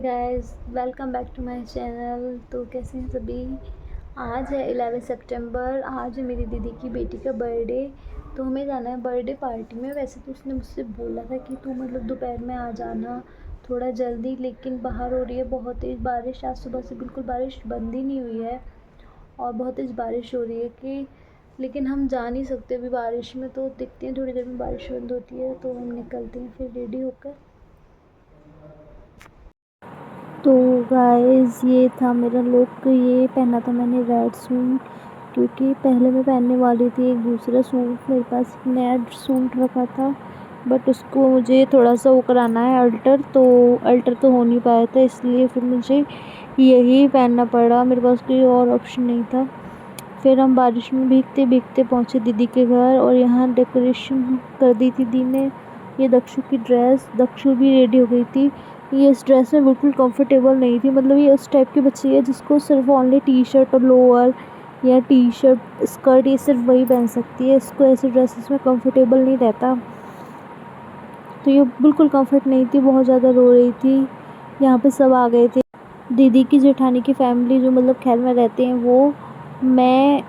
Guys, welcome back to my channel. तो कैसे हैं सभी। आज है 11 सितंबर। आज है मेरी दीदी की बेटी का बर्थडे। तो हमें जाना है बर्थडे पार्टी में। वैसे तो उसने मुझसे बोला था कि तू मतलब दोपहर में आ जाना थोड़ा जल्दी, लेकिन बाहर हो रही है बहुत तेज़ बारिश। आज सुबह से बिल्कुल बारिश बंद ही नहीं हुई है और बहुत तेज़ बारिश हो रही है कि लेकिन हम जा नहीं सकते अभी बारिश में। तो देखते हैं थोड़ी देर में बारिश बंद होती है तो हम निकलते हैं फिर रेडी होकर। तो गाइस, ये था मेरा लुक। ये पहना था मैंने रेड सूट, क्योंकि पहले मैं पहनने वाली थी एक दूसरा सूट। मेरे पास एक नया सूट रखा था, बट उसको मुझे थोड़ा सा वो कराना है अल्टर तो हो नहीं पाया था, इसलिए फिर मुझे यही पहनना पड़ा। मेरे पास कोई और ऑप्शन नहीं था। फिर हम बारिश में भीगते भीगते पहुँचे दीदी के घर और यहाँ डेकोरेशन कर दी थी दी ने। ये दक्षु की ड्रेस, दक्षु भी रेडी हो गई थी। ये इस ड्रेस में बिल्कुल कंफर्टेबल नहीं थी। मतलब ये उस टाइप की बच्ची है जिसको सिर्फ ओनली टी शर्ट और लोअर या टी शर्ट स्कर्ट ये सिर्फ वही पहन सकती है। इसको ऐसे ड्रेसेस में कंफर्टेबल नहीं रहता। तो ये बिल्कुल कंफर्ट नहीं थी, बहुत ज़्यादा रो रही थी। यहाँ पे सब आ गए थे। दीदी की जेठानी की फैमिली जो मतलब खैर में रहते हैं वो, मैं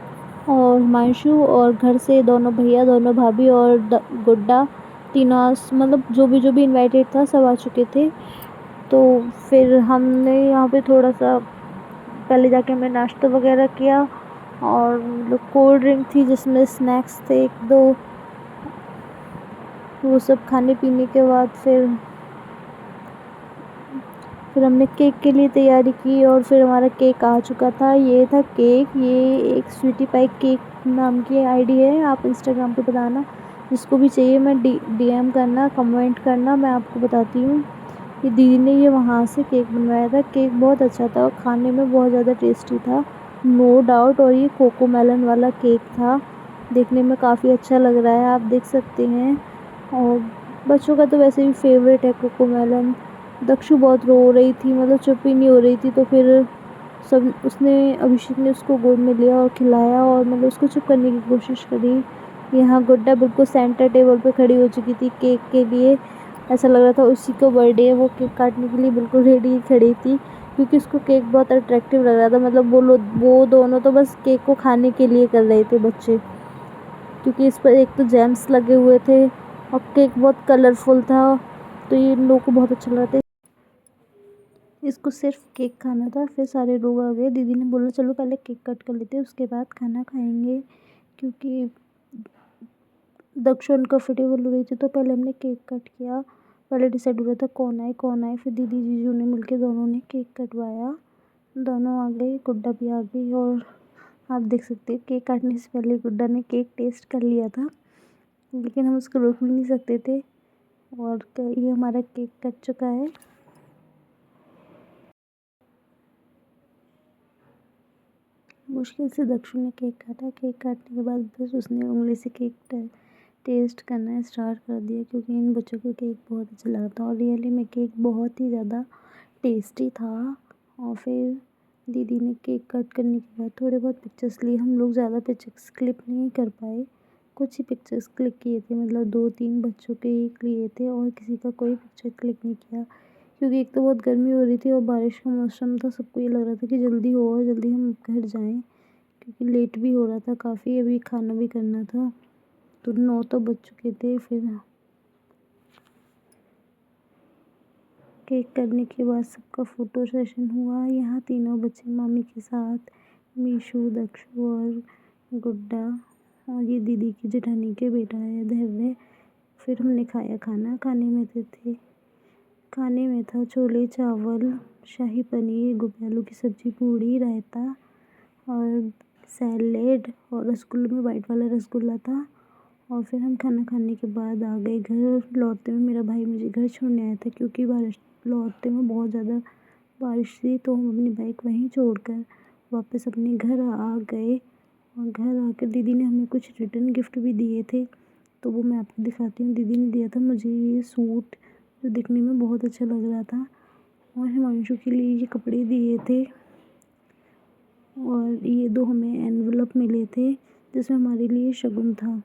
और हिमांशु और घर से दोनों भैया दोनों भाभी और गुड्डा, तीनों मतलब जो भी इनवाइटेड था सब आ चुके थे। तो फिर हमने यहाँ पे थोड़ा सा पहले जाके हमने नाश्ता वगैरह किया और मतलब कोल्ड ड्रिंक थी जिसमें स्नैक्स थे एक दो। वो सब खाने पीने के बाद फिर हमने केक के लिए तैयारी की और फिर हमारा केक आ चुका था। ये था केक। ये एक स्वीटी पाई केक नाम की आईडी है, आप इंस्टाग्राम पे बताना जिसको भी चाहिए। मैं डीएम करना, कमेंट करना, मैं आपको बताती हूँ। ये दीदी ने ये वहाँ से केक बनवाया था। केक बहुत अच्छा था और खाने में बहुत ज़्यादा टेस्टी था, नो डाउट। और ये कोको मेलन वाला केक था, देखने में काफ़ी अच्छा लग रहा है, आप देख सकते हैं। और बच्चों का तो वैसे भी फेवरेट है कोको मेलन। दक्षु बहुत रो रही थी, मतलब चुप ही नहीं हो रही थी। तो फिर अभिषेक ने उसको गोद में लिया और खिलाया और मतलब उसको चुप करने की कोशिश करी। यहाँ गुड्डा बिल्कुल सेंटर टेबल पे खड़ी हो चुकी थी केक के लिए। ऐसा लग रहा था उसी का बर्थडे है। वो केक काटने के लिए बिल्कुल रेडी खड़ी थी, क्योंकि उसको केक बहुत अट्रैक्टिव लग रहा था। मतलब वो दोनों तो बस केक को खाने के लिए कर रहे थे बच्चे, क्योंकि इस पर एक तो जेम्स लगे हुए थे और केक बहुत कलरफुल था। तो ये इन लोगों को बहुत अच्छा लगा था। इसको सिर्फ केक खाना था। फिर सारे लोग आ गए। दीदी ने बोला चलो पहले केक कट कर लेते हैं, उसके बाद खाना खाएंगे, क्योंकि दक्षु अनकम्फर्टेबल हो रही थी। तो पहले हमने केक कट किया। पहले डिसाइड हो रहा था कौन आए। फिर दीदी जीजू ने मिलके दोनों ने केक कटवाया। दोनों आ गई, गुड्डा भी आ गई। और आप देख सकते हैं केक काटने से पहले गुड्डा ने केक टेस्ट कर लिया था, लेकिन हम उसको रोक भी नहीं सकते थे। और ये हमारा केक कट चुका है। मुश्किल से दक्षु ने केक काटा। केक काटने के बाद बस उसने उंगली से केक टेस्ट करना स्टार्ट कर दिया, क्योंकि इन बच्चों को केक बहुत अच्छा लगा था और रियली में केक बहुत ही ज़्यादा टेस्टी था। और फिर दीदी ने केक कट करने के बाद थोड़े बहुत पिक्चर्स लिए। हम लोग ज़्यादा पिक्चर्स क्लिक नहीं कर पाए, कुछ ही पिक्चर्स क्लिक किए थे। मतलब 2-3 बच्चों के ही लिए थे और किसी का कोई पिक्चर क्लिक नहीं किया, क्योंकि एक तो बहुत गर्मी हो रही थी और बारिश का मौसम था। सबको ये लग रहा था कि जल्दी हो और जल्दी हम घर जाएं, क्योंकि लेट भी हो रहा था काफ़ी, अभी खाना भी करना था। तो 9 तो बज चुके थे। फिर केक करने के बाद सबका फ़ोटो सेशन हुआ। यहाँ तीनों बच्चे मामी के साथ, मीशू, दक्षु और गुड्डा, और ये दीदी की जेठानी के बेटा है धैर्य। फिर हमने खाया खाना। खाने में था छोले चावल, शाही पनीर, गोभी आलू की सब्ज़ी, पूड़ी, रायता और सैलेड, और रसगुल्ले में वाइट वाला रसगुल्ला था। और फिर हम खाना खाने के बाद आ गए घर। लौटते में मेरा भाई मुझे घर छोड़ने आया था, क्योंकि लौटते में बहुत ज़्यादा बारिश थी। तो हम अपनी बाइक वहीं छोड़कर वापस अपने घर आ गए। और घर आकर दीदी ने हमें कुछ रिटर्न गिफ्ट भी दिए थे, तो वो मैं आपको दिखाती हूँ। दीदी ने दिया था मुझे ये सूट, जो दिखने में बहुत अच्छा लग रहा था, और हिमांशु के लिए ये कपड़े दिए थे। और ये 2 हमें एनवलप मिले थे जिसमें हमारे लिए शगुन था।